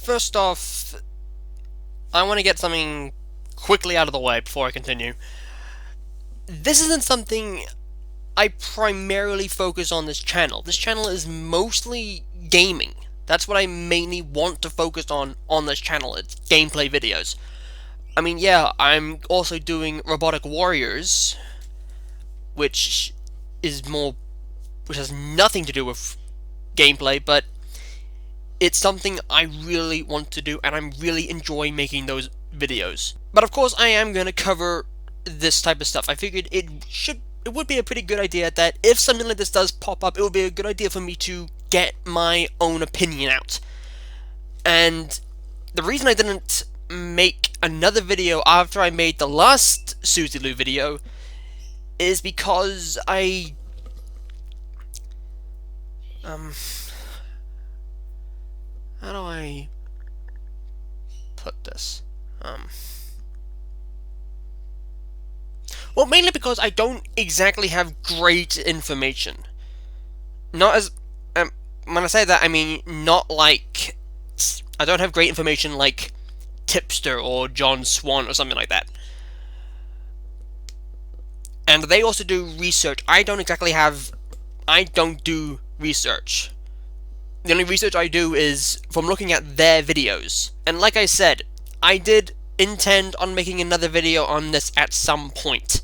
First off, I want to get something quickly out of the way before I continue. This isn't something I primarily focus on this channel. This channel is mostly gaming. That's what I mainly want to focus on this channel. It's gameplay videos. I mean, yeah, I'm also doing Robotic Warriors, which is which has nothing to do with gameplay, but it's something I really want to do, and I'm really enjoying making those videos. But of course, I am going to cover this type of stuff. I figured it would be a pretty good idea that if something like this does pop up, it would be a good idea for me to get my own opinion out. And the reason I didn't make another video after I made the last Suzy Lu video is because how do I put this? Well, mainly because I don't exactly have great information. Not as, when I say that, I mean not like, I don't have great information like Tipster or John Swan or something like that. And they also do research. I don't do research. The only research I do is from looking at their videos. And like I said, I did intend on making another video on this at some point.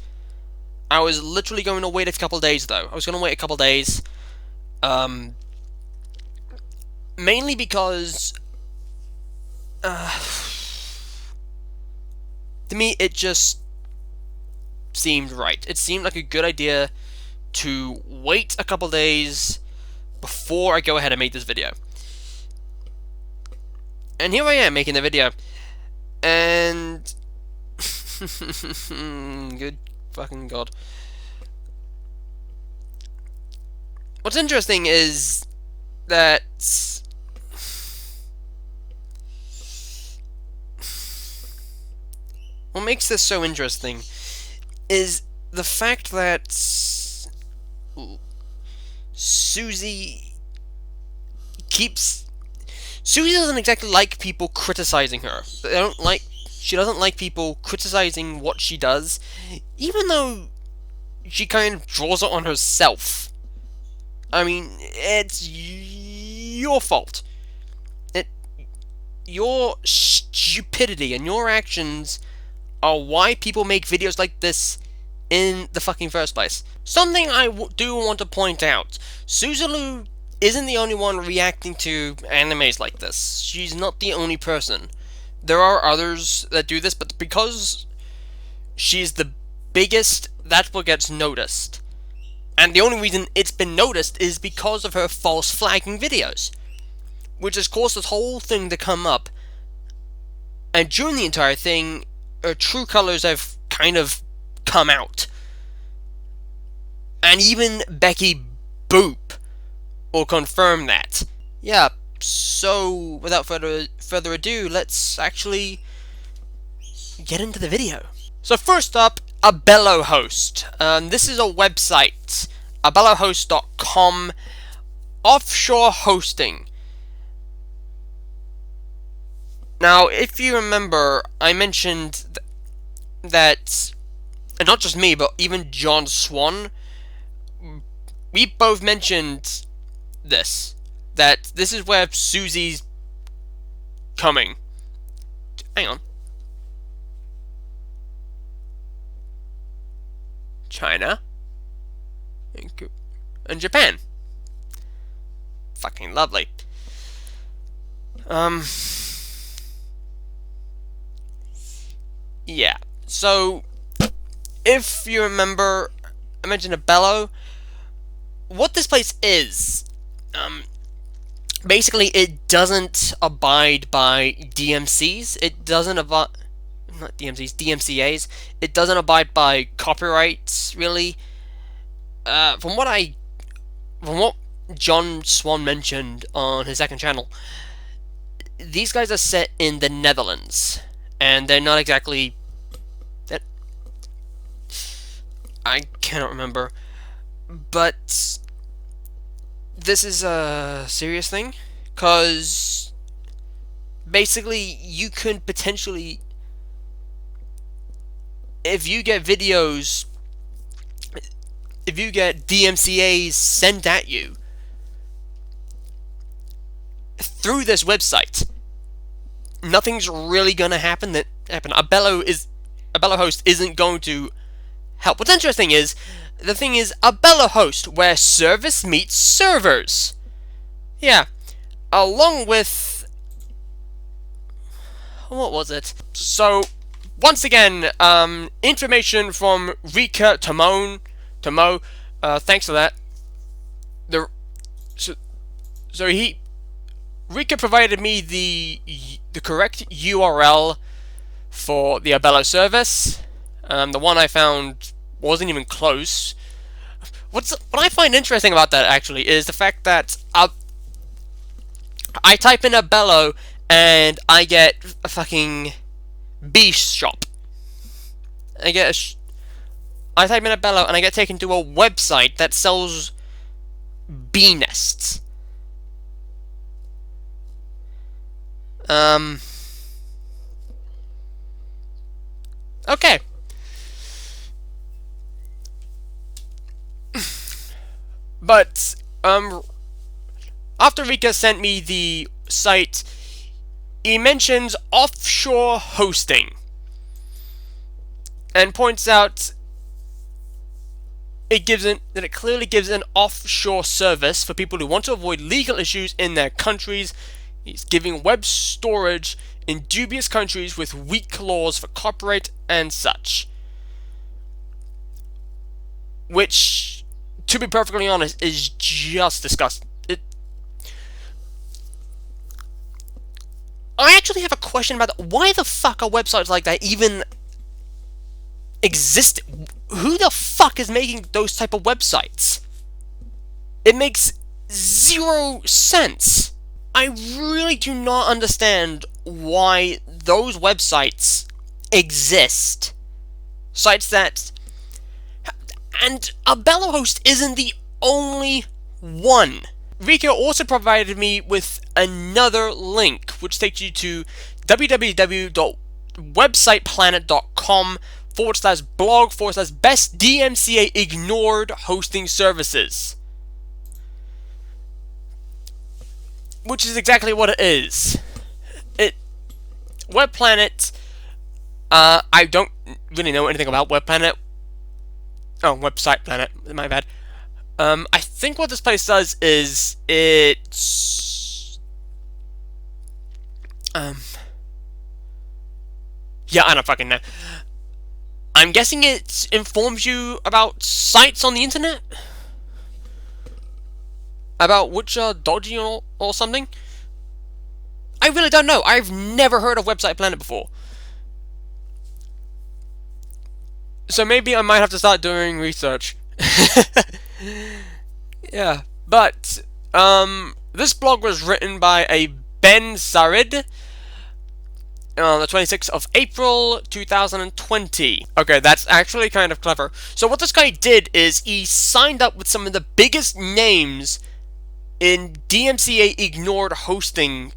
I was literally going to wait a couple days, though. I was going to wait a couple days. Mainly because to me, it just seemed right. It seemed like a good idea to wait a couple days before I go ahead and make this video. And here I am making the video. And good fucking god. What's interesting is that what makes this so interesting is the fact that Suzy doesn't exactly like people criticizing her. She doesn't like people criticizing what she does, even though she kind of draws it on herself. I mean, it's your fault. Your stupidity and your actions are why people make videos like this in the fucking first place. Something I do want to point out. Suzy Lu isn't the only one reacting to animes like this. She's not the only person. There are others that do this, but because she's the biggest, that's what gets noticed. And the only reason it's been noticed is because of her false flagging videos, which has caused this whole thing to come up. And during the entire thing, her true colors have kind of come out. And even Becky Boop will confirm that. Yeah, so without further ado, let's actually get into the video. So first up, a bellowhost. This is a website, a bellowhost.com, offshore hosting. Now, if you remember, I mentioned that, and not just me, but even John Swan, we both mentioned that this is where Suzy's coming. Hang on. China and Japan. Fucking lovely. Yeah. So, if you remember, I mentioned a bellow. What this place is, basically, it doesn't abide by DMCs. It doesn't abide, not DMCs, DMCAs. It doesn't abide by copyrights, really. From what John Swan mentioned on his second channel, these guys are set in the Netherlands, and they're not exactly that. I cannot remember, but this is a serious thing, because basically you can potentially, if you get videos, if you get DMCAs sent at you through this website, nothing's really gonna happen. A bellowhost isn't going to help. What's interesting is the thing is a bellowhost where service meets servers. Yeah, along with what was it? So once again, information from Rika Tomo. Thanks for that. Rika provided me the correct URL for the Abello service. The one I found wasn't even close. What I find interesting about that actually is the fact that I type in Abello and I get a fucking bee shop. I type in Abello and I get taken to a website that sells bee nests. Okay. But, after Rika sent me the site, he mentions offshore hosting. And points out that it clearly gives an offshore service for people who want to avoid legal issues in their countries. He's giving web storage in dubious countries with weak laws for copyright and such. Which, to be perfectly honest, is just disgusting. I actually have a question about that. Why the fuck are websites like that even exist? Who the fuck is making those type of websites? It makes zero sense. I really do not understand why those websites exist. Sites that... And a bellowhost isn't the only one. Rika also provided me with another link, which takes you to www.websiteplanet.com/blog/best DMCA ignored hosting services. Which is exactly what it is. Web Planet, I don't really know anything about Web Planet. Oh, Website Planet, my bad. I think what this place does is it's... yeah, I don't fucking know. I'm guessing it informs you about sites on the internet? About which are dodgy or something? I really don't know. I've never heard of Website Planet before. So maybe I might have to start doing research. Yeah, but this blog was written by a Ben Sarid on the 26th of April 2020. Okay, that's actually kind of clever. So what this guy did is he signed up with some of the biggest names in DMCA ignored hosting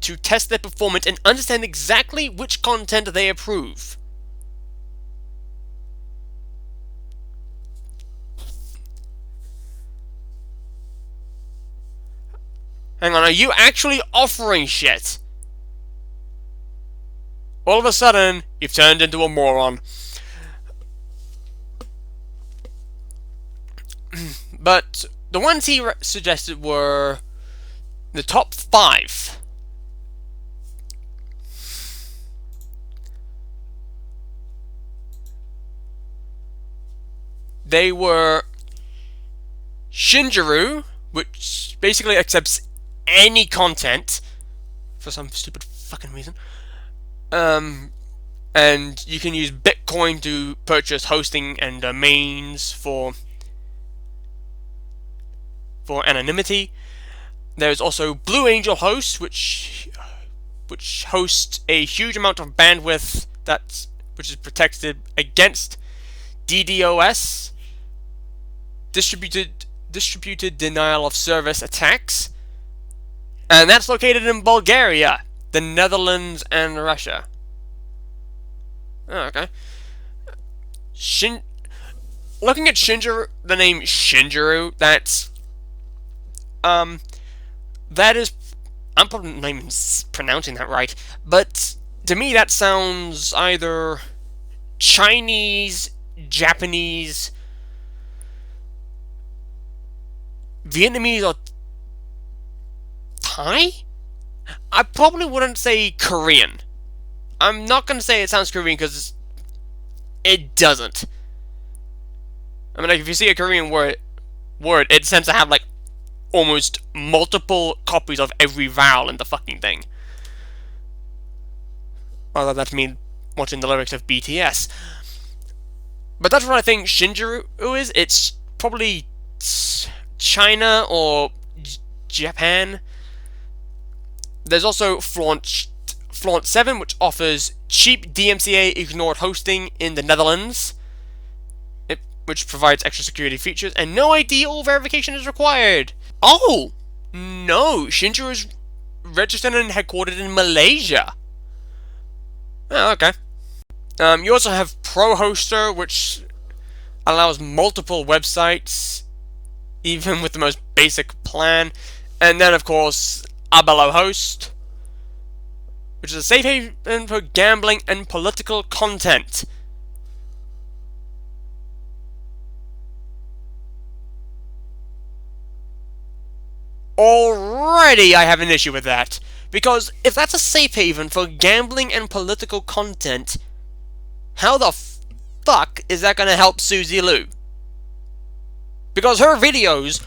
to test their performance and understand exactly which content they approve. Hang on, are you actually offering shit? All of a sudden, you've turned into a moron. But the ones he suggested were the top 5. They were Shinjuru, which basically accepts any content for some stupid fucking reason. And you can use Bitcoin to purchase hosting and domains for anonymity. There's also Blue Angel Host, which hosts a huge amount of bandwidth which is protected against DDoS, distributed denial of service attacks, and that's located in Bulgaria. the Netherlands and Russia. Oh, okay. Looking at Shinjiro, the name Shinjiro, that is, I'm probably not even pronouncing that right, but to me that sounds either Chinese, Japanese, Vietnamese, or Thai? I probably wouldn't say Korean. I'm not going to say it sounds Korean because it doesn't. I mean, like, if you see a Korean word, it tends to have, like, almost multiple copies of every vowel in the fucking thing. Although that's me watching the lyrics of BTS. But that's what I think Shinjiro is. It's probably China or Japan. There's also Flaunt 7, which offers cheap DMCA ignored hosting in the Netherlands, which provides extra security features, and no ID or verification is required. Oh! No, Shinjiro is registered and headquartered in Malaysia. Oh, okay. You also have ProHoster, which allows multiple websites, even with the most basic plan. And then, of course, a bellowhost, which is a safe haven for gambling and political content. Already I have an issue with that, because if that's a safe haven for gambling and political content, how the fuck is that going to help Suzy Lu? Because her videos,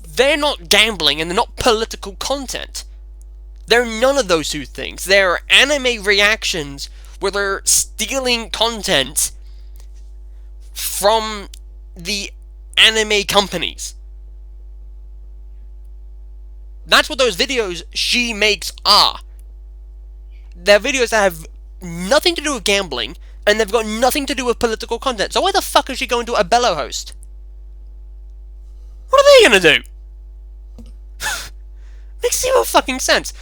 they're not gambling and they're not political content. They're none of those two things. They're anime reactions where they're stealing content from the anime companies. That's what those videos she makes are. They're videos that have nothing to do with gambling, and they've got nothing to do with political content. So why the fuck is she going to a bellowhost? What are they gonna do? Makes zero fucking sense.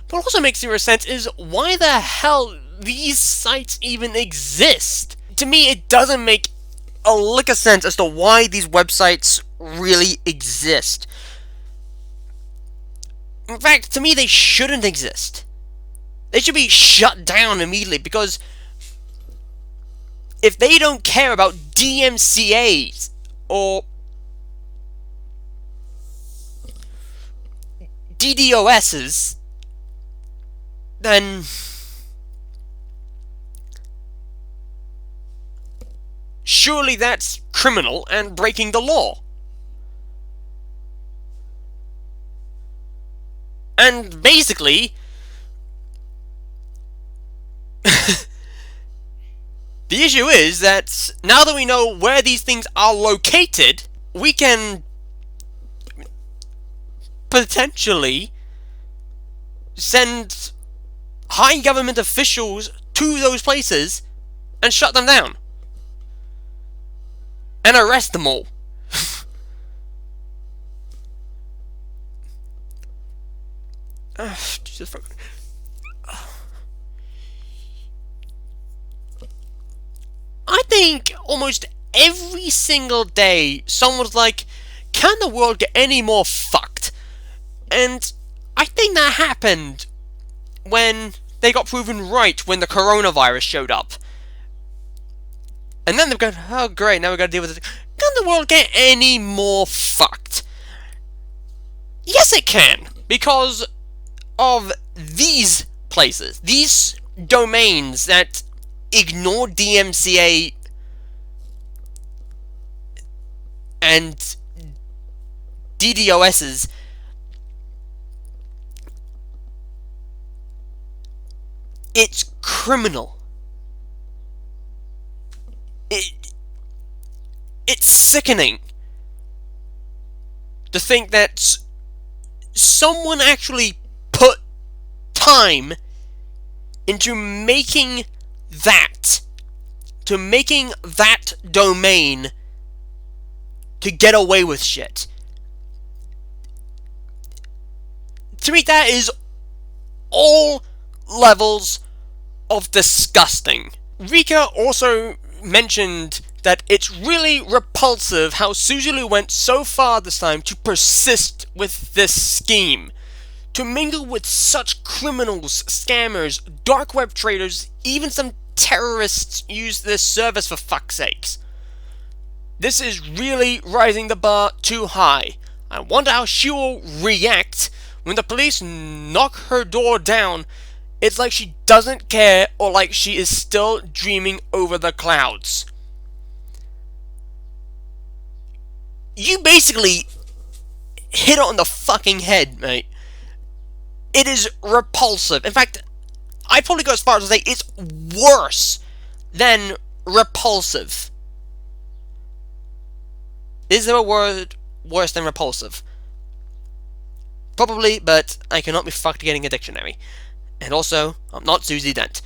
But what also makes zero sense is why the hell these sites even exist. To me, it doesn't make a lick of sense as to why these websites really exist. In fact, to me, they shouldn't exist. They should be shut down immediately, because if they don't care about DMCAs or DDoSs, then surely that's criminal and breaking the law. And basically, the issue is that now that we know where these things are located, we can potentially send high government officials to those places and shut them down. And arrest them all. Jesus fuck. I think almost every single day someone's like, can the world get any more fucked? And I think that happened when they got proven right when the coronavirus showed up. And then they've gone, oh great, now we've got to deal with it. Can the world get any more fucked? Yes it can, because of these places, these domains that ignore DMCA and DDoSs. It's criminal. It's sickening to think that someone actually put time into making that, domain to get away with shit. To me, that is all levels of disgusting. Rika also mentioned that it's really repulsive how Suzy Lu went so far this time to persist with this scheme. To mingle with such criminals, scammers, dark web traders, even some terrorists use this service for fuck's sakes. This is really rising the bar too high. I wonder how she will react when the police knock her door down. It's like she doesn't care, or like she is still dreaming over the clouds. You basically hit it on the fucking head, mate. It is repulsive. In fact, I'd probably go as far as to say it's worse than repulsive. Is there a word worse than repulsive? Probably, but I cannot be fucked getting a dictionary. And also, I'm not Susie Dent.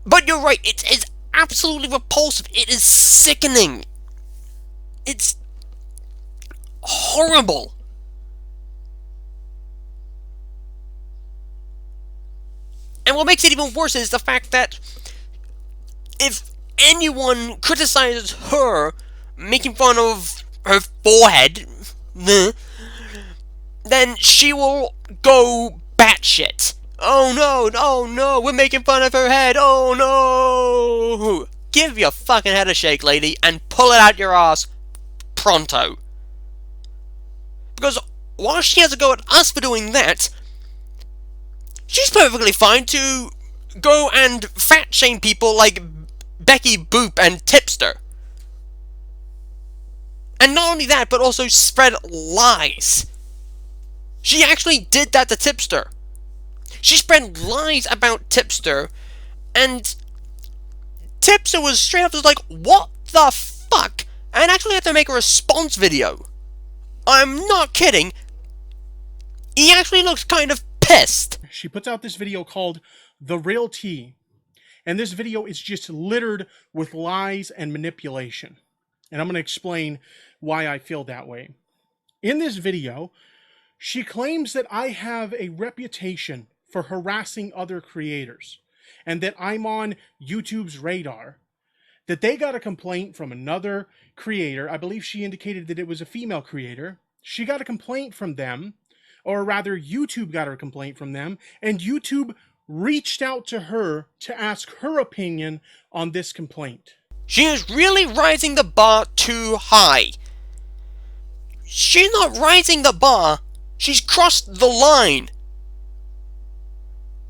But you're right, it is absolutely repulsive. It is sickening. It's horrible. And what makes it even worse is the fact that if anyone criticizes her, making fun of her forehead, then she will go batshit. Oh no, we're making fun of her head, oh no! Give your fucking head a shake, lady, and pull it out your ass pronto. Because while she has to go at us for doing that, she's perfectly fine to go and fat shame people like Becky Boop and Tipster. And not only that, but also spread lies. She actually did that to Tipster. She spread lies about Tipster, and Tipster was straight up just like, what the fuck? And actually had to make a response video. I'm not kidding. He actually looks kind of pissed. She puts out this video called The Real Tea. And this video is just littered with lies and manipulation. And I'm going to explain why I feel that way. In this video, she claims that I have a reputation for harassing other creators, and that I'm on YouTube's radar. That they got a complaint from another creator. I believe she indicated that it was a female creator. She got a complaint from them, or rather YouTube got a complaint from them, and YouTube reached out to her to ask her opinion on this complaint. She is really rising the bar too high. She's not rising the bar, she's crossed the line.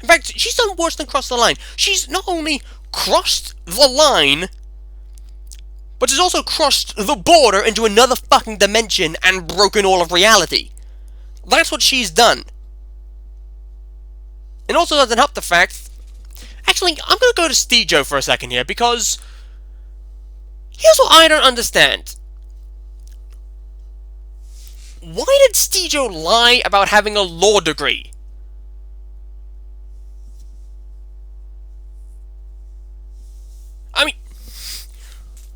In fact, she's done worse than cross the line. She's not only crossed the line, but she's also crossed the border into another fucking dimension and broken all of reality. That's what she's done. It also doesn't help the fact... Actually, I'm going to go to Stejo for a second here, because here's what I don't understand. Why did Stejo lie about having a law degree? I mean,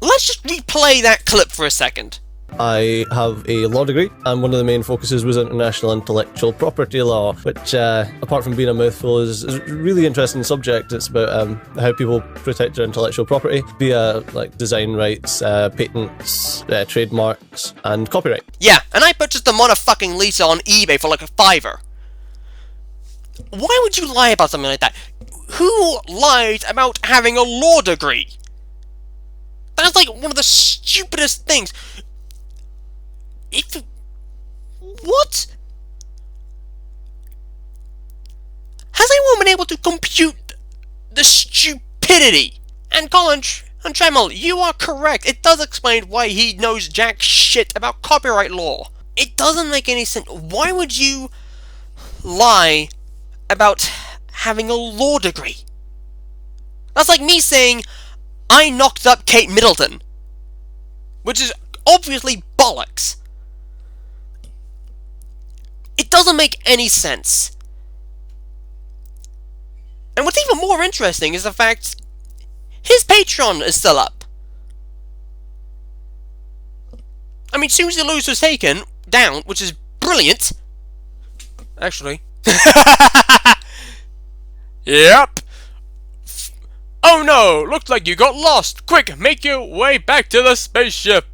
let's just replay that clip for a second. I have a law degree, and one of the main focuses was international intellectual property law, which, apart from being a mouthful, is a really interesting subject. It's about how people protect their intellectual property via like design rights, patents, trademarks, and copyright. Yeah, and I purchased the motherfucking Lisa on eBay for like $5. Why would you lie about something like that? Who lied about having a law degree? That's like one of the stupidest things. What? Has anyone been able to compute the stupidity? And Colin and Tremel, you are correct. It does explain why he knows jack shit about copyright law. It doesn't make any sense. Why would you lie about having a law degree? That's like me saying I knocked up Kate Middleton, which is obviously bollocks. It doesn't make any sense. And what's even more interesting is the fact his Patreon is still up. I mean, Suzy Lu's was taken down, which is brilliant. Actually, Yep. Oh no, looks like you got lost. Quick, make your way back to the spaceship.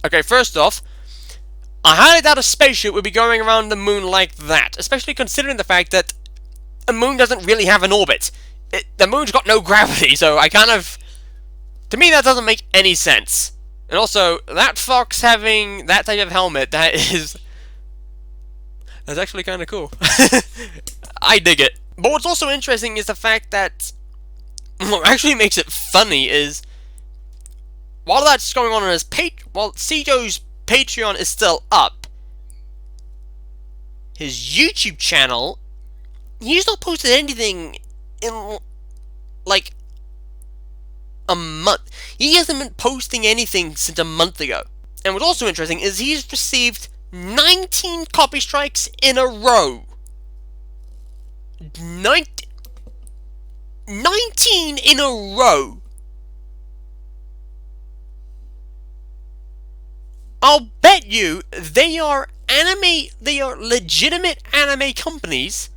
Okay, first off, I highly doubt a spaceship would be going around the moon like that, especially considering the fact that a moon doesn't really have an orbit. The moon's got no gravity, so I kind of... To me, that doesn't make any sense. And also, that fox having that type of helmet, that's actually kind of cool. I dig it. But what's also interesting is the fact that what actually makes it funny is while that's going on his while Cjo's Patreon is still up, his YouTube channel, he's not posted anything in like a month. He hasn't been posting anything since a month ago. And what's also interesting is he's received 19 copy strikes in a row. 19 in a row. I'll bet you they are legitimate anime companies,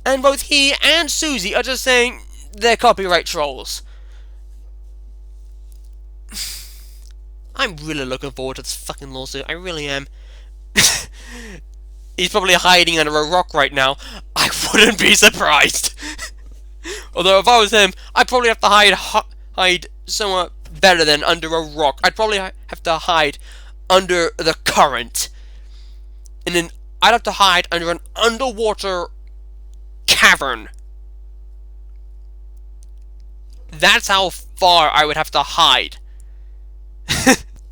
and both he and Suzy are just saying they're copyright trolls. I'm really looking forward to this fucking lawsuit. I really am. He's probably hiding under a rock right now. I wouldn't be surprised. Although if I was him, I'd probably have to hide somewhere better than under a rock. I'd probably have to hide under the current. And then I'd have to hide under an underwater cavern. That's how far I would have to hide.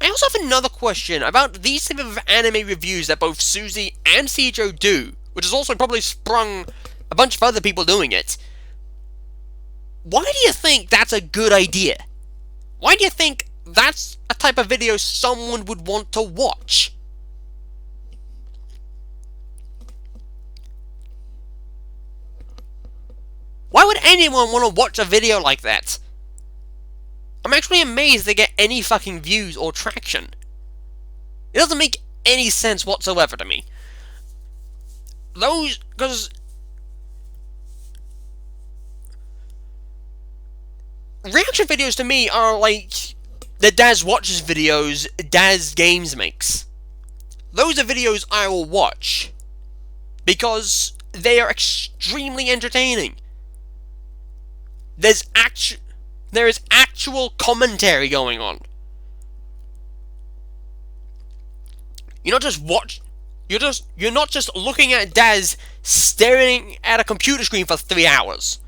I also have another question about these type of anime reviews that both Suzy and Cjo do, which has also probably sprung a bunch of other people doing it. Why do you think that's a good idea? Why do you think that's a type of video someone would want to watch? Why would anyone want to watch a video like that? I'm actually amazed they get any fucking views or traction. It doesn't make any sense whatsoever to me. Because reaction videos to me are like the Daz Watches videos Daz Games makes. Those are videos I will watch because they are extremely entertaining. There is actual commentary going on. You're not just looking at Daz staring at a computer screen for 3 hours.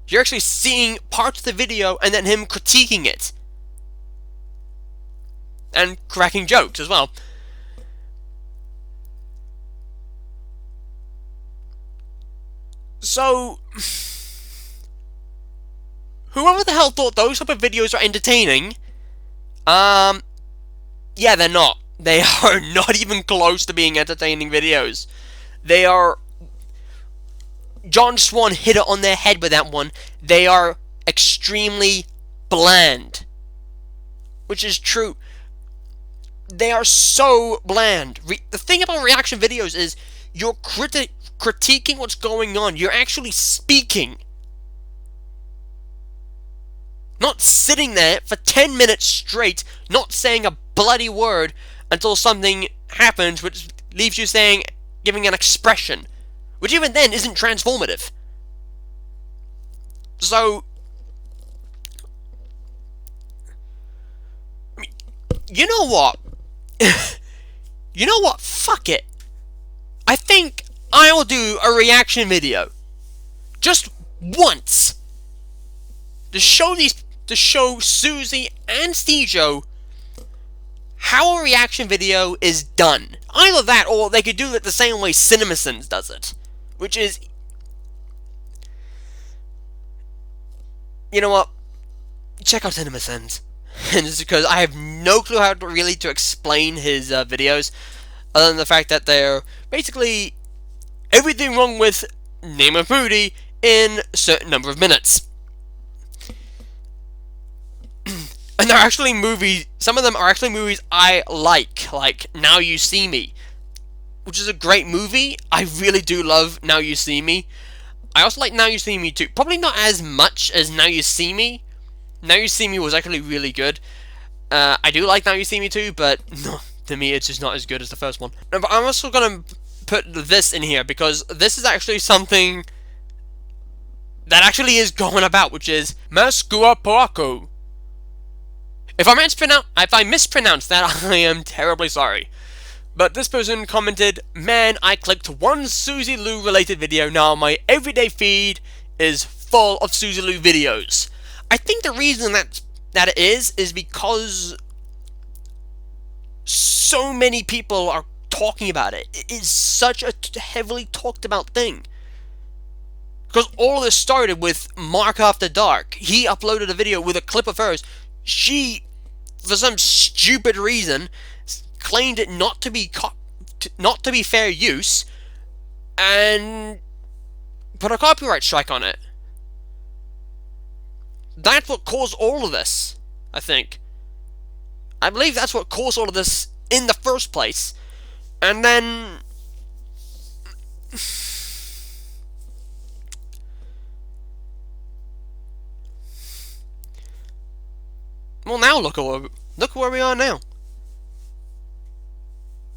You're actually seeing parts of the video and then him critiquing it. And cracking jokes as well. So, whoever the hell thought those type of videos are entertaining, yeah, they're not. They are not even close to being entertaining videos. They are... John Swan hit it on their head with that one. They are extremely bland. Which is true. They are so bland. The thing about reaction videos is you're critiquing what's going on. You're actually speaking. Not sitting there for 10 minutes straight, not saying a bloody word until something happens which leaves you giving an expression. Which even then isn't transformative. So, I mean, you know what? You know what? Fuck it. I think I'll do a reaction video. Just once. To show Suzy and Cjo how a reaction video is done. Either that, or they could do it the same way CinemaSins does it. Which is... You know what? Check out CinemaSins. And just because I have no clue how to explain his videos, other than the fact that they're basically everything wrong with Name of Moody in a certain number of minutes. And they're actually movies. Some of them are actually movies I like Now You See Me, which is a great movie. I really do love Now You See Me. I also like Now You See Me too. Probably not as much as Now You See Me. Now You See Me was actually really good. I do like Now You See Me too, but no, to me it's just not as good as the first one. But I'm also gonna put this in here because this is actually something that actually is going about, which is Murska Rocco. If I mispronounce that, I am terribly sorry. But this person commented, "Man, I clicked one Suzy Lu related video. Now my everyday feed is full of Suzy Lu videos." I think the reason that it is because so many people are talking about it. It is such a heavily talked about thing. Because all of this started with Mark After Dark. He uploaded a video with a clip of hers. She, for some stupid reason, claimed it not to be fair use, and put a copyright strike on it. That's what caused all of this, I think. I believe that's what caused all of this in the first place. And then well, now look where we are now.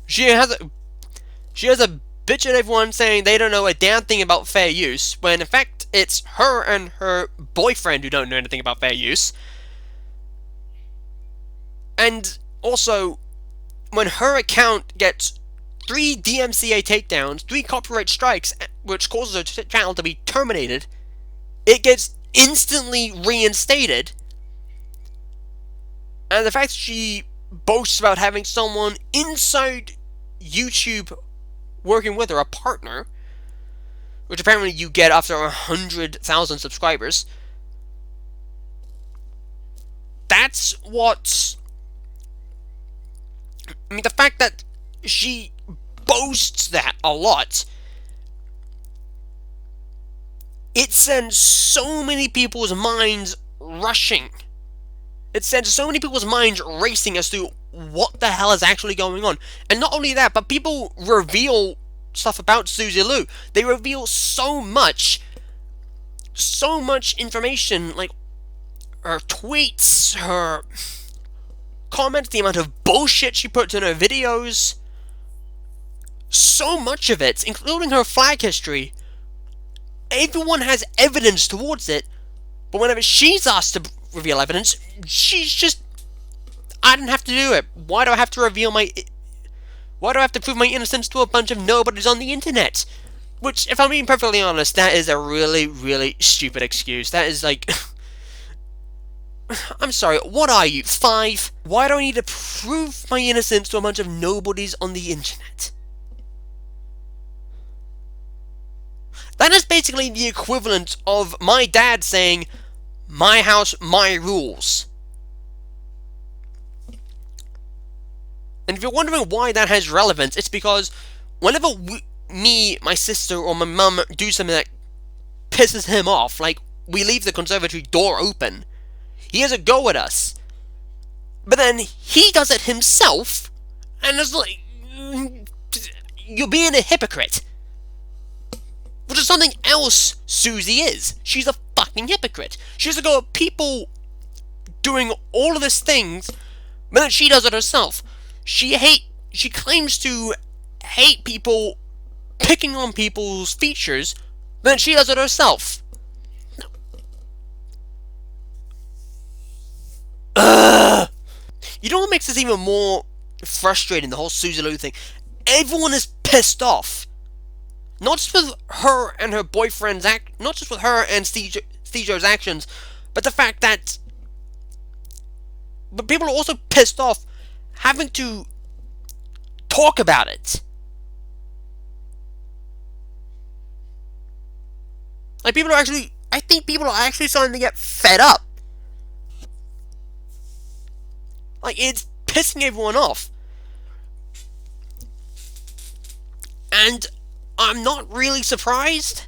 She has a bitch at everyone saying they don't know a damn thing about fair use, when in fact it's her and her boyfriend who don't know anything about fair use. And also, when her account gets 3 DMCA takedowns, 3 copyright strikes, which causes her channel to be terminated, it gets instantly reinstated. And the fact that she boasts about having someone inside YouTube working with her, a partner, which apparently you get after 100,000 subscribers. That's what... I mean, the fact that she boasts that a lot, it sends so many people's minds rushing. It sends so many people's minds racing as to what the hell is actually going on. And not only that, but people reveal stuff about Suzy Lu. They reveal so much information, like her tweets, her comments, the amount of bullshit she puts in her videos. So much of it, including her flag history. Everyone has evidence towards it, but whenever she's asked to reveal evidence, she's just, I don't have to do it. Why do I have to prove my innocence to a bunch of nobodies on the internet? Which, if I'm being perfectly honest, that is a really, really stupid excuse. That is like... I'm sorry, what are you, 5? Why do I need to prove my innocence to a bunch of nobodies on the internet? That is basically the equivalent of my dad saying, "My house, my rules." And if you're wondering why that has relevance, it's because whenever me, my sister, or my mum do something that pisses him off, like we leave the conservatory door open, he has a go at us. But then he does it himself, and it's like, you're being a hypocrite. Which is something else Suzy is. She's a fucking hypocrite. She has to go at people doing all of these things, but then she does it herself. She claims to hate people picking on people's features, but then she does it herself. Ugh. You know what makes this even more frustrating, the whole Suzy Lu thing? Everyone is pissed off. Not just with her and her boyfriend's not just with her and Stejo's actions, but the fact that... But people are also pissed off having to talk about it. Like, people are actually... I think people are actually starting to get fed up. Like, it's pissing everyone off. And I'm not really surprised,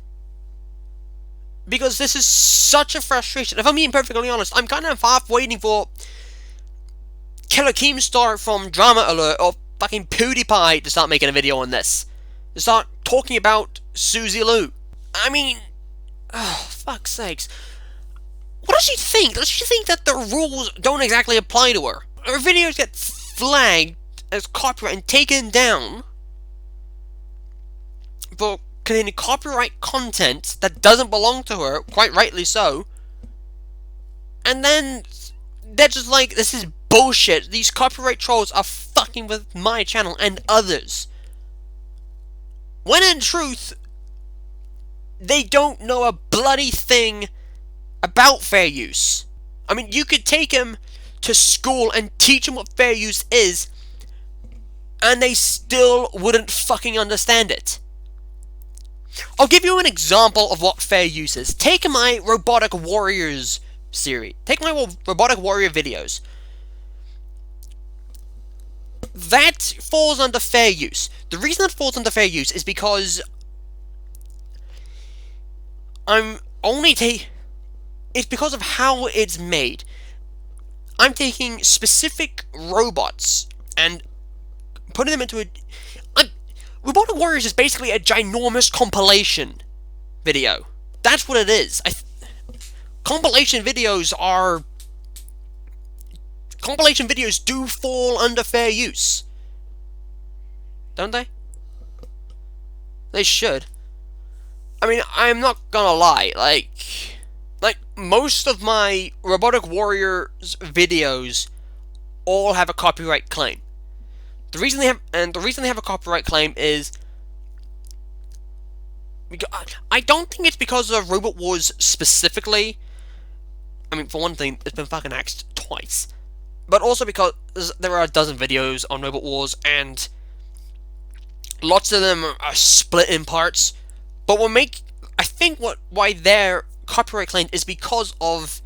because this is such a frustration. If I'm being perfectly honest, I'm kind of half waiting for Killer Keemstar from Drama Alert or fucking PewDiePie to start making a video on this. To start talking about Suzy Lu. I mean, oh, fuck's sakes. What does she think? Does she think that the rules don't exactly apply to her? Her videos get flagged as copyright and taken down for containing copyright content that doesn't belong to her, quite rightly so. And then they're just like, this is bullshit. These copyright trolls are fucking with my channel and others. When in truth, they don't know a bloody thing about fair use. I mean, you could take them to school and teach them what fair use is, and they still wouldn't fucking understand it. I'll give you an example of what fair use is. Take my Robotic Warriors series. Take my Robotic Warrior videos. That falls under fair use. The reason it falls under fair use is because it's because of how it's made. I'm taking specific robots and putting them into Robotic Warriors is basically a ginormous compilation video. That's what it is. Compilation videos do fall under fair use. Don't they? They should. I mean, I'm not gonna lie, like most of my Robotic Warriors videos all have a copyright claim. The reason they have a copyright claim is I don't think it's because of Robot Wars specifically. I mean, for one thing, it's been fucking axed twice. But also because there are a dozen videos on Robot Wars, and lots of them are split in parts. But why they're copyright claimed is because of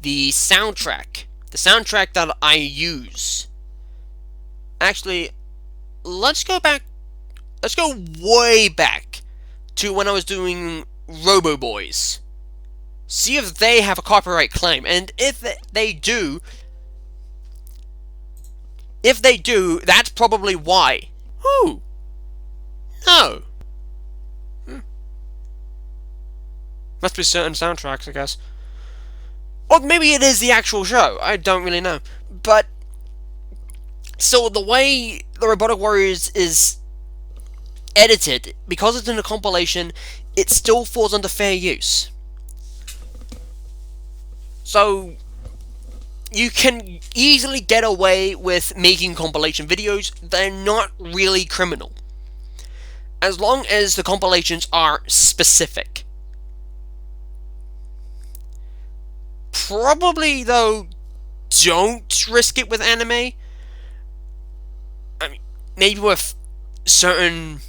the soundtrack. The soundtrack that I use. Actually, let's go way back to when I was doing Robo Boys. See if they have a copyright claim, and if they do, that's probably why. Who? No. Must be certain soundtracks, I guess. Or maybe it is the actual show. I don't really know. But so the way the Robotic Warriors is edited, because it's in a compilation, it still falls under fair use. So you can easily get away with making compilation videos. They're not really criminal, as long as the compilations are specific. Probably, though, don't risk it with anime. I mean, maybe with certain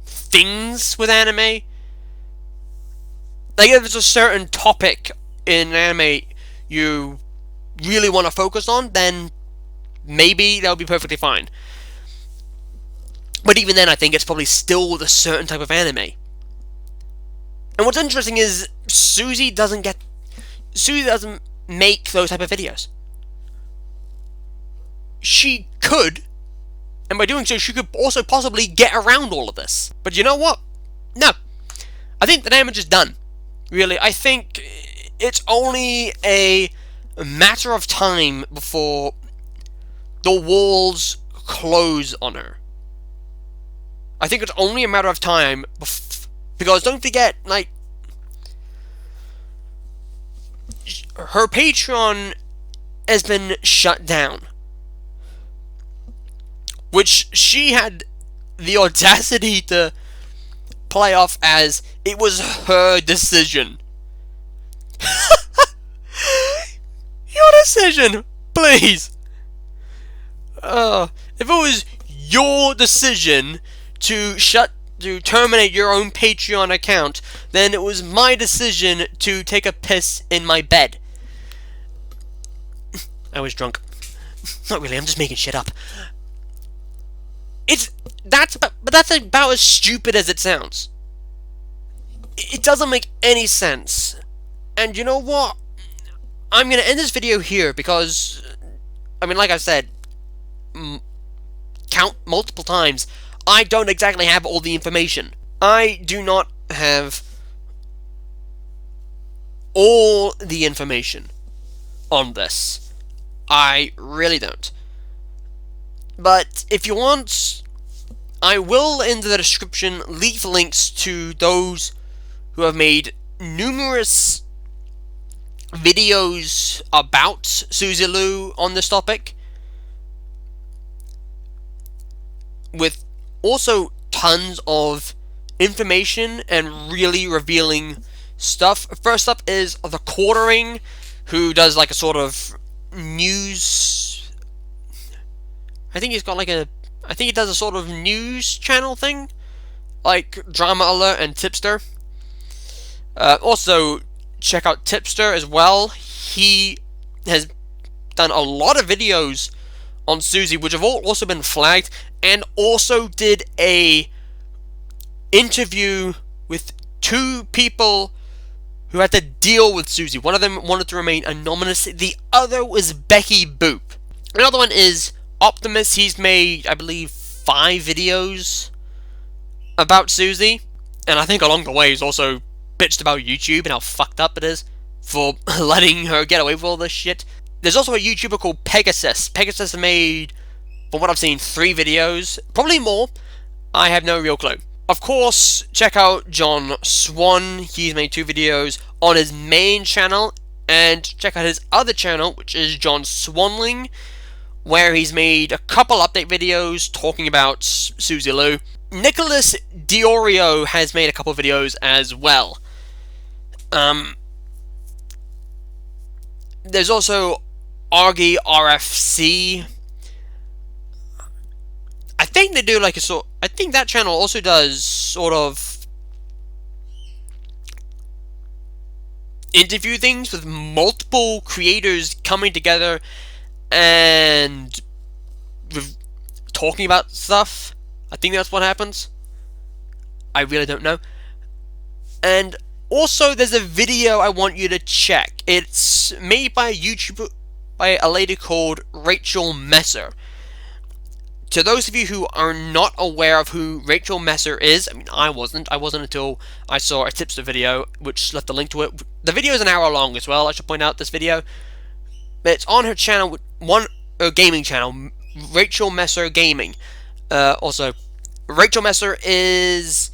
things with anime. Like, if there's a certain topic in anime you really want to focus on, then maybe that'll be perfectly fine. But even then, I think it's probably still with a certain type of anime. And what's interesting is Suzy doesn't make those type of videos. She could, and by doing so, she could also possibly get around all of this. But you know what? No. I think the damage is done. Really, I think it's only a matter of time before the walls close on her. I think it's only a matter of time, because don't forget, like, her Patreon has been shut down, which she had the audacity to play off as it was her decision. Your decision, please. If it was your decision to terminate your own Patreon account, then it was my decision to take a piss in my bed. I was drunk. Not really, I'm just making shit up. That's about as stupid as it sounds. It doesn't make any sense. And you know what? I'm gonna end this video here because I mean, like I said, count multiple times, I don't exactly have all the information. I do not have all the information on this. I really don't. But if you want, I will in the description leave links to those who have made numerous videos about Suzy Lu on this topic, with also tons of information and really revealing stuff. First up is The Quartering, who does like a sort of news. I think he does a sort of news channel thing, like Drama Alert and Tipster. Also, check out Tipster as well. He has done a lot of videos on Suzy, which have all also been flagged, and also did a interview with two people who had to deal with Suzy. One of them wanted to remain anonymous. The other was Becky Boop. Another one is Optimus. He's made, I believe, 5 videos about Suzy, and I think along the way he's also bitched about YouTube and how fucked up it is for letting her get away with all this shit. There's also a YouTuber called Pegasus. Pegasus made, from what I've seen, 3 videos. Probably more. I have no real clue. Of course, check out John Swan. He's made 2 videos on his main channel. And check out his other channel, which is John Swanling, where he's made a couple update videos talking about Suzy Lu. Nicholas Diorio has made a couple videos as well. There's also Argy RFC. I think they do like a sort. I think that channel also does sort of interview things with multiple creators coming together and talking about stuff. I think that's what happens. I really don't know. And also, there's a video I want you to check. It's made by a YouTuber, by a lady called Rachel Messer. To those of you who are not aware of who Rachel Messer is, I mean, I wasn't until I saw a Tipster video, which left a link to it. The video is an hour long as well, I should point out, this video. But it's on her channel, gaming channel, Rachel Messer Gaming. Also, Rachel Messer is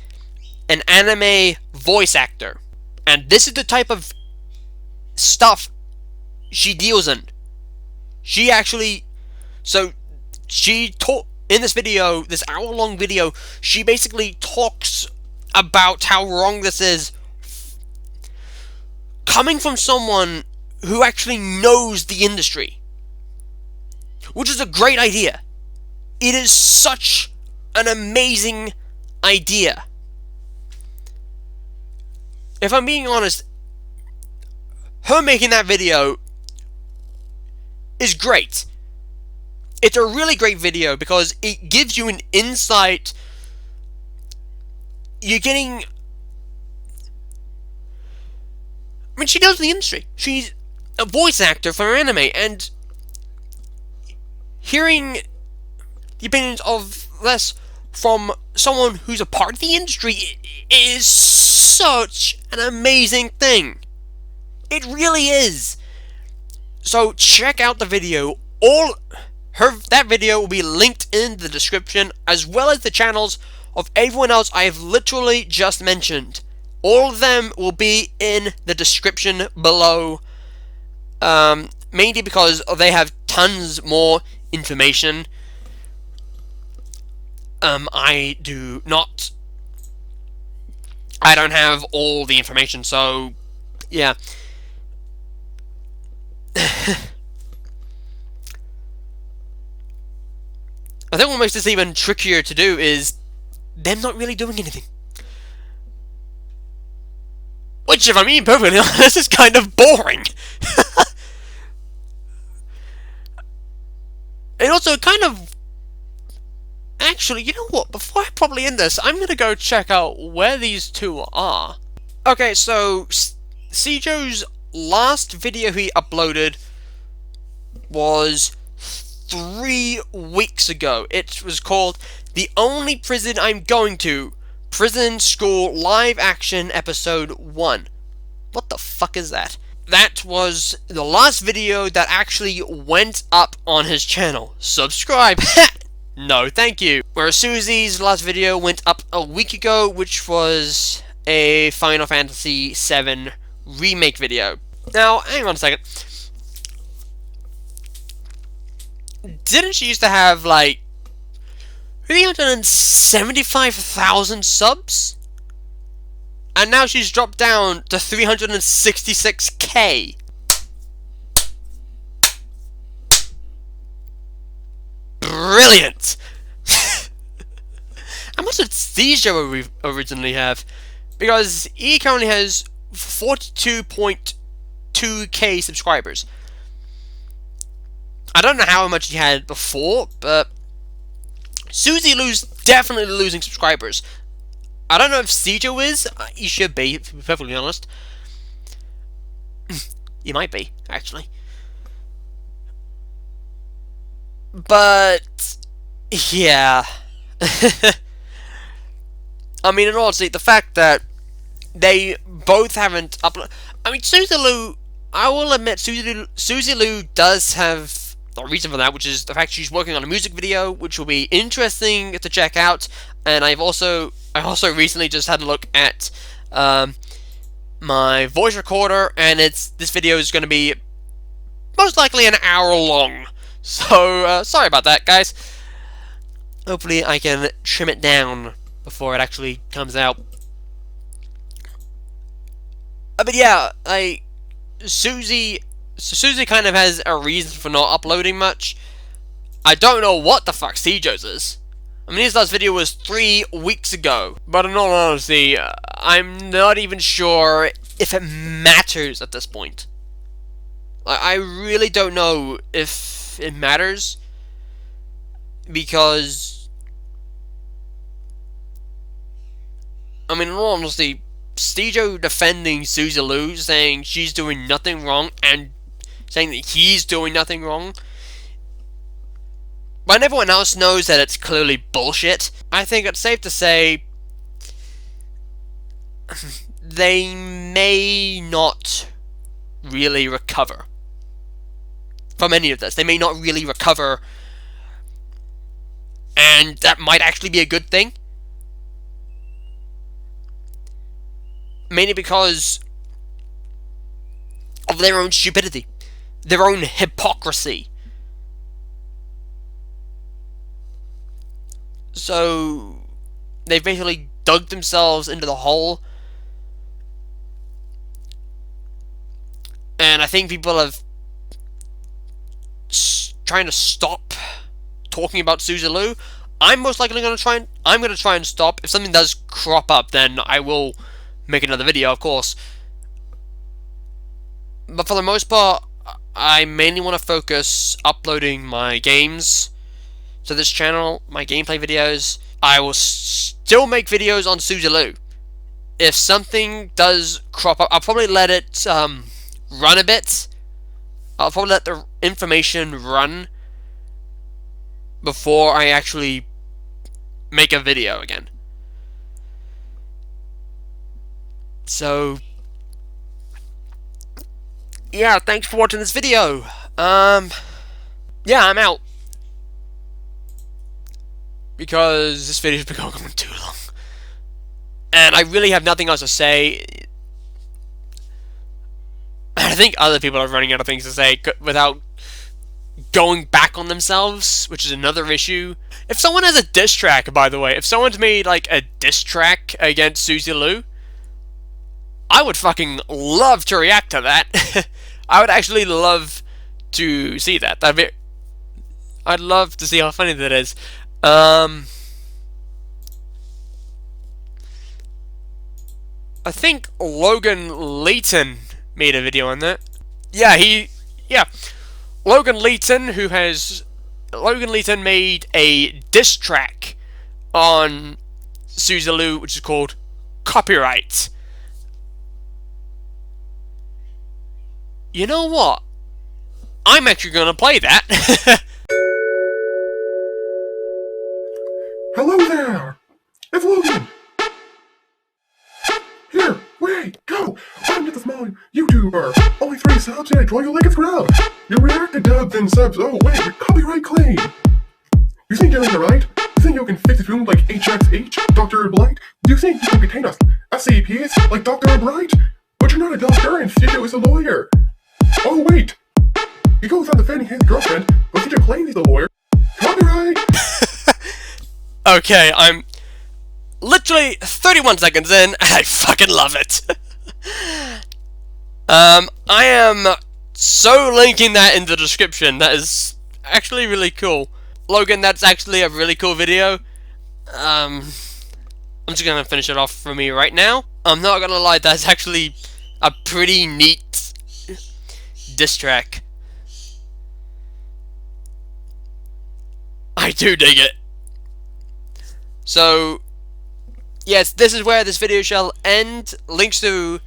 an anime voice actor. And this is the type of stuff she deals in. She actually... So, she talked... In this video, this hour-long video, she basically talks about how wrong this is, coming from someone who actually knows the industry. Which is a great idea. It is such an amazing idea. If I'm being honest, her making that video is great. It's a really great video because it gives you an insight. You're getting... I mean, she knows the industry. She's a voice actor for anime, and hearing the opinions of this from someone who's a part of the industry is such an amazing thing. It really is. So check out the video. That video will be linked in the description, as well as the channels of everyone else I have literally just mentioned. All of them will be in the description below, mainly because they have tons more information. I don't have all the information, so yeah. I think what makes this even trickier to do is them not really doing anything. Which, if I'm being perfectly honest, is kind of boring. And also kind of... Actually, you know what? Before I probably end this, I'm going to go check out where these two are. Okay, so Cjo's last video he uploaded was 3 weeks ago. It was called The Only Prison I'm Going to, Prison School Live Action Episode 1. What the fuck is that? That was the last video that actually went up on his channel. Subscribe! No, thank you. Whereas Suzy's last video went up a week ago, which was a Final Fantasy VII remake video. Now, hang on a second. Didn't she used to have, like, 375,000 subs? And now she's dropped down to 366k. Brilliant! How much did Seizure originally have? Because he currently has 42.2k subscribers. I don't know how much he had before, but Suzy Lu's definitely losing subscribers. I don't know if Seizure is. He should be, to be perfectly honest. He might be, actually. But yeah. I mean, in all honesty, the fact that they both haven't uploaded. I mean, Suzy Lu, I will admit, Suzy Lu does have a reason for that, which is the fact she's working on a music video, which will be interesting to check out. And I also recently just had a look at my voice recorder, and this video is going to be most likely an hour long. So sorry about that, guys. Hopefully I can trim it down before it actually comes out. But yeah, Suzy kind of has a reason for not uploading much. I don't know what the fuck Sejo's is. I mean, his last video was 3 weeks ago. But in all honesty, I'm not even sure if it matters at this point. I really don't know if it matters. Because, I mean, in all honesty, Sejo defending Suzy Lu, saying she's doing nothing wrong, and saying that he's doing nothing wrong, when everyone else knows that it's clearly bullshit, I think it's safe to say they may not really recover from any of this. They may not really recover, and that might actually be a good thing. Mainly because of their own stupidity, their own hypocrisy. So they've basically dug themselves into the hole, and I think people have trying to stop talking about Suzy Lu. I'm most likely going to try and stop. If something does crop up, then I will make another video, of course. But for the most part, I mainly want to focus uploading my games to this channel, my gameplay videos. I will still make videos on Suzy Lu. If something does crop up, I'll probably let it run a bit. I'll probably let the information run before I actually make a video again. So, yeah, thanks for watching this video. Yeah, I'm out. Because this video's been going on too long. And I really have nothing else to say. I think other people are running out of things to say without going back on themselves, which is another issue. If someone has a diss track, by the way, if someone's made like a diss track against Suzy Lu, I would fucking love to react to that. I would actually love to see that. I'd love to see how funny that is. I think Logan Layton made a video on that. Yeah. Logan Layton, Logan Layton made a diss track on Suzy Lu, which is called Copyright. You know what? I'm actually gonna play that. YouTuber. Only 3 subs and I draw you like a crowd. You react to dubs and subs, oh wait, you're copyright claim. You think you're in the right? You think you can fix the room like HXH, Dr. Blight? Do you think you can contain us SCPs like Dr. Bright? But you're not a doctor and Studio is a lawyer. Oh wait! He goes on defending his girlfriend, but Studio claims he's a lawyer. Copyright! Okay, I'm literally 31 seconds in, and I fucking love it. I am so linking that in the description. That is actually really cool. Logan, that's actually a really cool video. I'm just gonna finish it off for me right now. I'm not gonna lie, that's actually a pretty neat diss track. I do dig it. So, yes, this is where this video shall end. Links to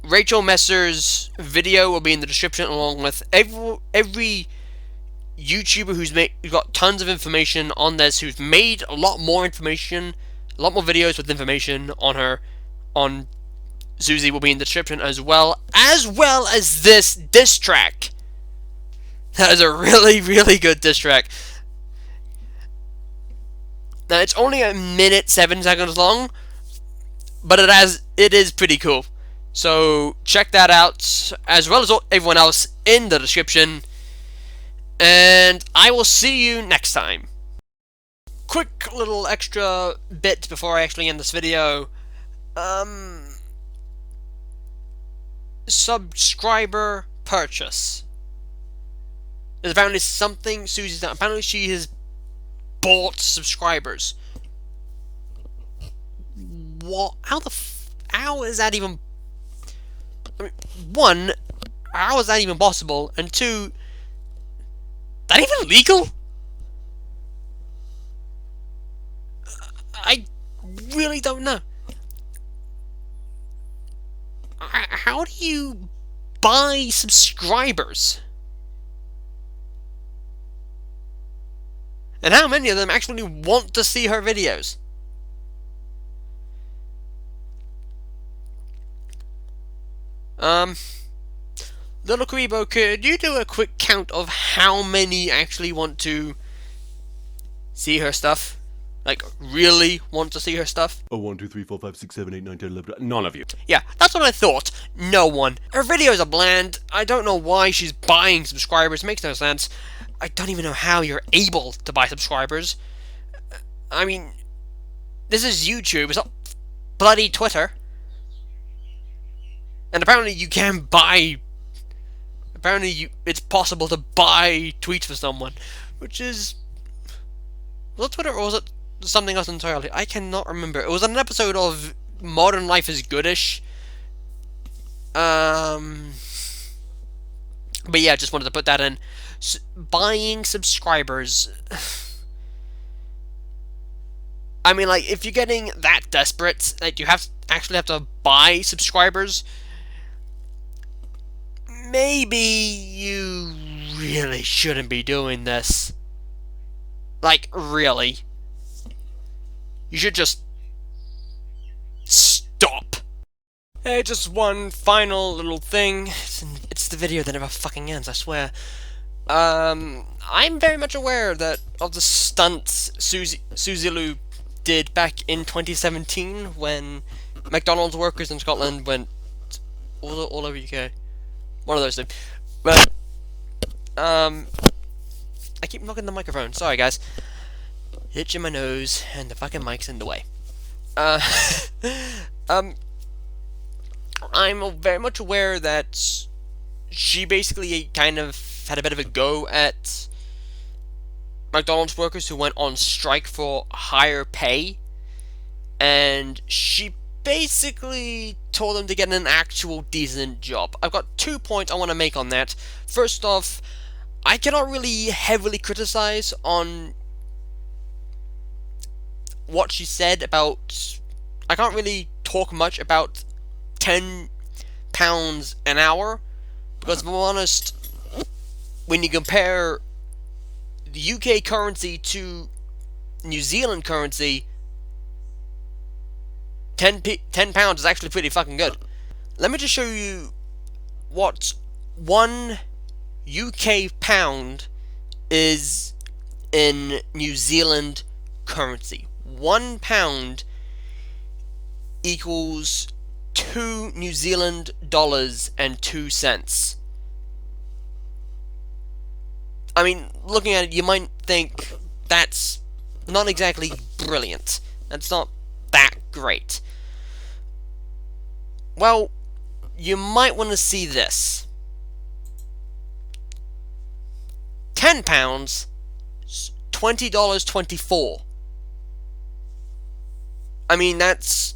Rachel Messer's video will be in the description, along with every YouTuber who's got tons of information on this, who's made a lot more information, a lot more videos with information on her, on Suzy, will be in the description as well as this diss track. That is a really, really good diss track. Now, it's only a minute 7 seconds long, but it is pretty cool. So check that out, as well as everyone else in the description. And I will see you next time. Quick little extra bit before I actually end this video. Subscriber purchase. There's apparently something Suzy's done. Apparently she has bought subscribers. What? How is that even... I mean, one, how is that even possible? And two, that even legal? I really don't know. How do you buy subscribers? And how many of them actually want to see her videos? Little Karibo, could you do a quick count of how many actually want to see her stuff? Like, really want to see her stuff? Oh, 1, 2, 3, 4, 5, 6, 7, 8, 9, 10, 11. None of you. Yeah, that's what I thought. No one. Her videos are bland. I don't know why she's buying subscribers. It makes no sense. I don't even know how you're able to buy subscribers. I mean, this is YouTube. It's not bloody Twitter. And apparently you can buy... Apparently it's possible to buy tweets for someone. Which is... Was it Twitter or was it something else entirely? I cannot remember. It was an episode of Modern Life is Goodish. But yeah, just wanted to put that in. Buying subscribers. I mean, like, if you're getting that desperate, like, you actually have to buy subscribers, maybe you really shouldn't be doing this. Like, really. You should just stop. Hey, just one final little thing. It's the video that never fucking ends, I swear. I'm very much aware of the stunt Suzy Lu did back in 2017 when McDonalds Workers in Scotland went all over UK. One of those two. But I keep knocking the microphone. Sorry, guys. Itching my nose, and the fucking mic's in the way. I'm very much aware that she basically kind of had a bit of a go at McDonald's workers who went on strike for higher pay, and she basically told them to get an actual decent job. I've got 2 points I want to make on that. First off, I cannot really heavily criticize on what she said about... I can't really talk much about £10 an hour, because if I'm honest, when you compare the UK currency to New Zealand currency, £10 is actually pretty fucking good. Let me just show you what 1 UK pound is in New Zealand currency. 1 pound equals 2 New Zealand dollars and 2 cents. I mean, looking at it, you might think that's not exactly brilliant. That's not that great. Well, you might want to see this. 10 pounds, $20.24. I mean, that's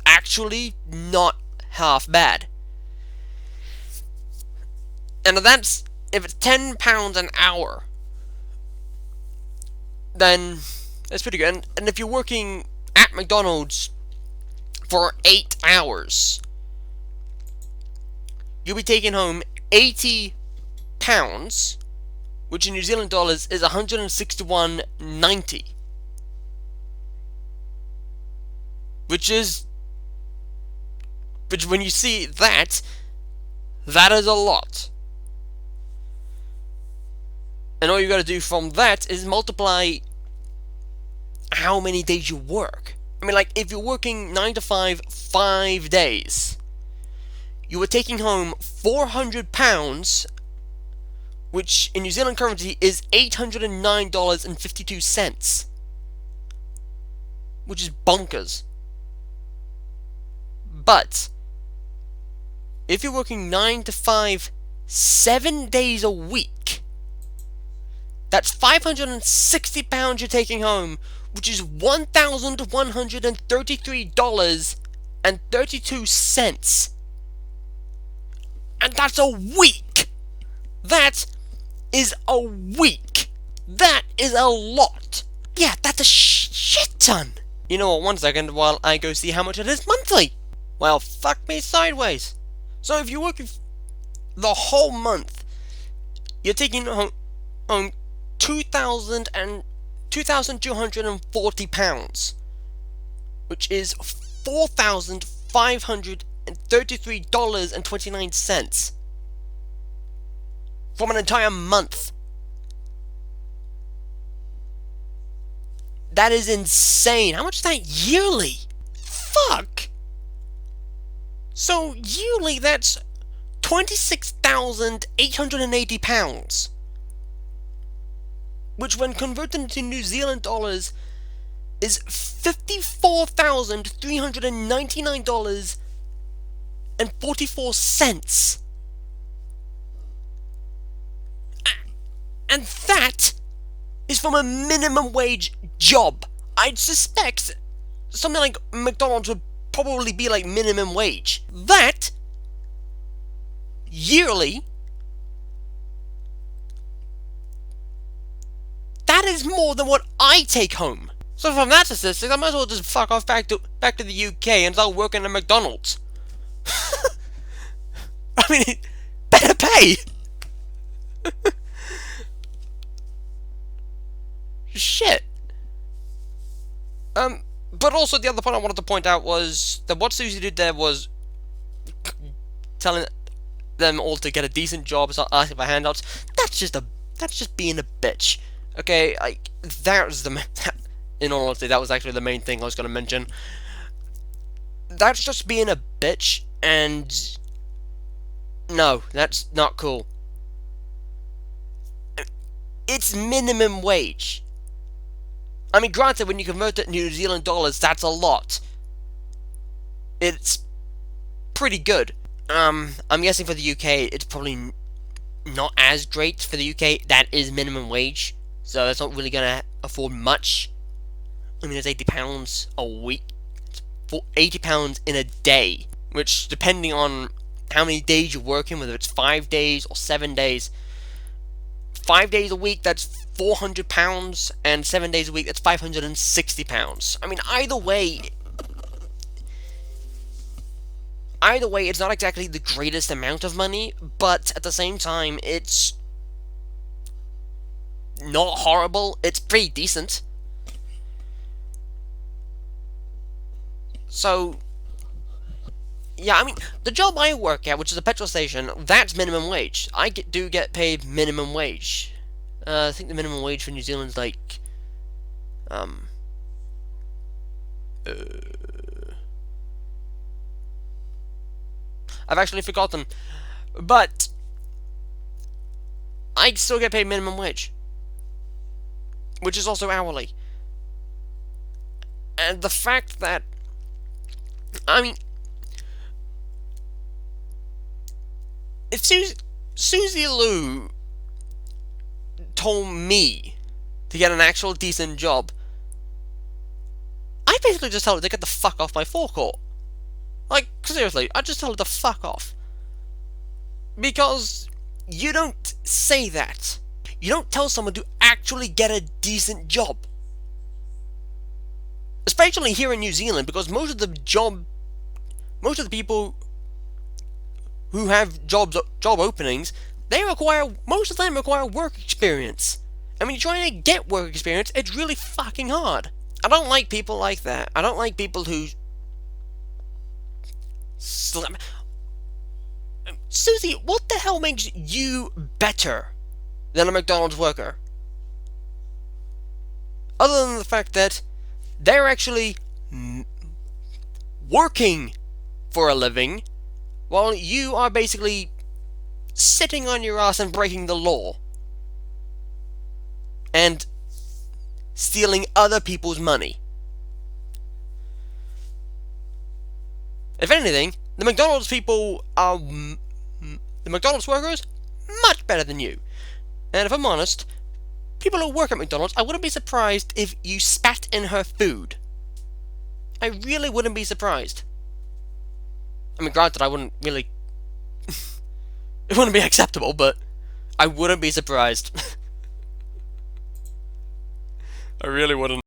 actually not half bad. And that's, if it's £10 an hour, then that's pretty good. And if you're working at McDonald's for 8 hours, you'll be taking home £80, which in New Zealand dollars is $161.90. Which when you see that, that is a lot. And all you gotta do from that is multiply how many days you work. I mean, like, if you're working 9 to 5, 5 days, you were taking home £400, which in New Zealand currency is $809.52, which is bonkers. But if you're working 9 to 5, 7 days a week, that's £560 you're taking home, which is $1,133.32. And that's a week! That is a week! That is a lot! Yeah, that's a shit ton! You know what, 1 second while I go see how much it is monthly! Well, fuck me sideways. So if you're working the whole month, you're taking home £2,240, which is $4,533.29 from an entire month. That is insane. How much is that yearly? Fuck! So yearly, that's £26,880, which when converted into New Zealand dollars is $54,399.44. And that is from a minimum wage job. I'd suspect something like McDonald's would probably be like minimum wage. That yearly, that is more than what I take home. So from that statistic, I might as well just fuck off back to the UK and start working at McDonald's. I mean, better pay. Shit. But also the other point I wanted to point out was that what Suzy did there was telling them all to get a decent job, start asking for handouts. That's just being a bitch. Okay, that was in all honesty, that was actually the main thing I was going to mention. That's just being a bitch, and no, that's not cool. It's minimum wage. I mean, granted, when you convert it to New Zealand dollars, that's a lot. It's pretty good. I'm guessing for the UK, it's probably not as great for the UK. That is minimum wage, so that's not really gonna afford much. I mean, it's £80 a week. It's £80 in a day, which, depending on how many days you're working, whether it's 5 days or 7 days, 5 days a week, that's £400, and 7 days a week, that's £560. I mean, either way, it's not exactly the greatest amount of money, but at the same time, it's not horrible. It's pretty decent. So, Yeah, I mean, the job I work at, which is a petrol station, that's minimum wage. Do get paid minimum wage. I think the minimum wage for New Zealand's like, I've actually forgotten, but I still get paid minimum wage, which is also hourly. And the fact that, I mean, if Suzy Lu told me to get an actual decent job, I basically just tell her to get the fuck off my forecourt. Like, seriously, I just tell her to fuck off. Because you don't say that. You don't tell someone to actually get a decent job. Especially here in New Zealand, because most of the people who have job openings, most of them require work experience. And when you're trying to get work experience, it's really fucking hard. I don't like people like that. I don't like people who Suzy, what the hell makes you better than a McDonald's worker? Other than the fact that they're actually working for a living, while you are basically sitting on your ass and breaking the law. And stealing other people's money. If anything, the McDonald's people are... the McDonald's workers, much better than you. And if I'm honest, people who work at McDonald's, I wouldn't be surprised if you spat in her food. I really wouldn't be surprised. I mean, granted, I wouldn't really... it wouldn't be acceptable, but I wouldn't be surprised. I really wouldn't.